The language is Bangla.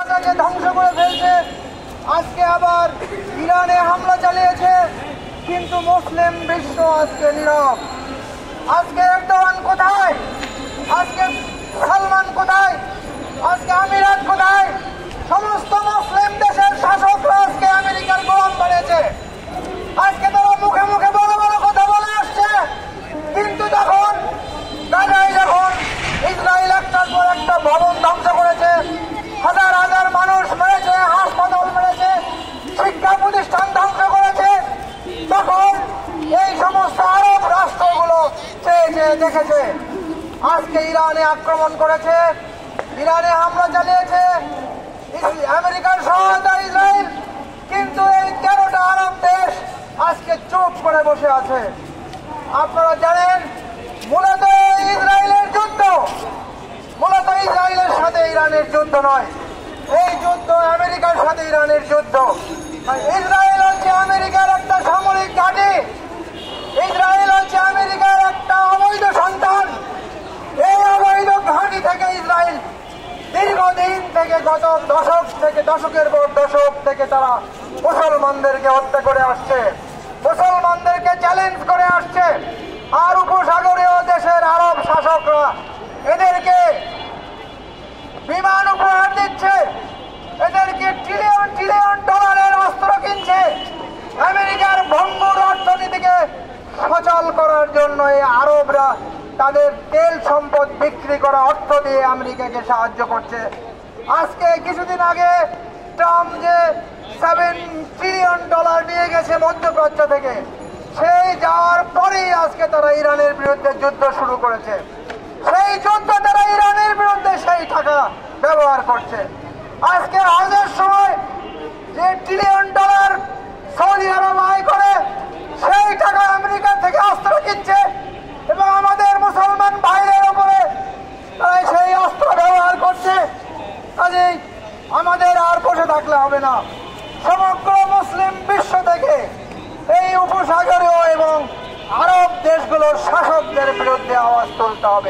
ধ্বংস করে ফেলছে। আজকে আবার ইরানে হামলা চালিয়েছে, কিন্তু মুসলিম বিশ্ব আজকে নীরব। আজকে এরদোয়ান কোথায়? আজকে সালমান কোথায়? আজকে আমিরাত কোথায়? সমস্ত মুসলিম দেশের শাসকরা আজকে আমেরিকার গোলাম বানিয়েছে। আজকে তারা মুখে মুখে বড় বড় কথা বলে আসছে, কিন্তু যখন গাজায় যখন ইসরায়েল একটার পর একটা ভবন ধ্বংস করেছে, হাজার হাজার মানুষ মেরেছে, হাসপাতাল মেরেছে, শিক্ষা প্রতিষ্ঠান ধ্বংস করেছে, তখন এই সমস্ত আরব রাষ্ট্রগুলো চেয়ে চেয়ে দেখেছে। আজকে ইরানে আক্রমণ করেছে, ইরানে হামলা চালিয়েছে আমেরিকার সহায়তা ইসরায়েল, কিন্তু এই 13টা আরব দেশ আজকে চুপ করে বসে আছে। আপনারা জানেন, মূলত ইসরায়েলের যুদ্ধ, মূলত ইসরায়েলের সাথে ইরানের যুদ্ধ নয়, এই যুদ্ধ আমেরিকার সাথে ইরানের যুদ্ধ। ইসরায়েল হচ্ছে আমেরিকার একটা সামরিক ঘাঁটি, ইসরায়েল হচ্ছে আমেরিকার একটা অবৈধ সন্তান। এই অবৈধ ঘাঁটি থেকে ইসরায়েল দীর্ঘদিন থেকে গত দশকের পর দশক থেকে তারা মুসলমানদেরকে হত্যা করে আসছে, মুসলমানদেরকে চ্যালেঞ্জ করে আসছে। আর উপসাগরীয় দেশের আরব শাসকরা এদেরকে বিমান উপহার দিচ্ছে, এদেরকে ট্রিলিয়ন ট্রিলিয়ন ডলারের অস্ত্র কিনছে। আমেরিকার ভঙ্গুর অর্থনীতিকে সচল করার জন্য এই আরবরা তাদের তেল সম্পদ বিক্রি করা অর্থ দিয়ে আমেরিকাকে সাহায্য করছে। আজকে কিছুদিন আগে ট্রাম্প যে $7 ট্রিলিয়ন নিয়ে গেছে মধ্যপ্রাচ্য থেকে, সেই যাওয়ার পরেই আজকে তারা ইরানের বিরুদ্ধে যুদ্ধ শুরু করেছে। সেই যুদ্ধ তারা ইরানের বিরুদ্ধে সেই টাকা ব্যবহার করছে। আজকে হজের সময় যে $1 ট্রিলিয়ন সৌদি আরব আয় করে, সেই টাকা আমেরিকা থেকে অস্ত্র কিনছে এবং আমাদের মুসলমান ভাইদের উপরে তারা সেই অস্ত্র ব্যবহার করছে। কাজেই আমাদের আর বসে থাকলে হবে না, সমগ্র মুসলিম বিশ্ব থেকে এই উপসাগরীয় এবং আরব দেশগুলোর শাসকদের বিরুদ্ধে আওয়াজ তুলতে হবে।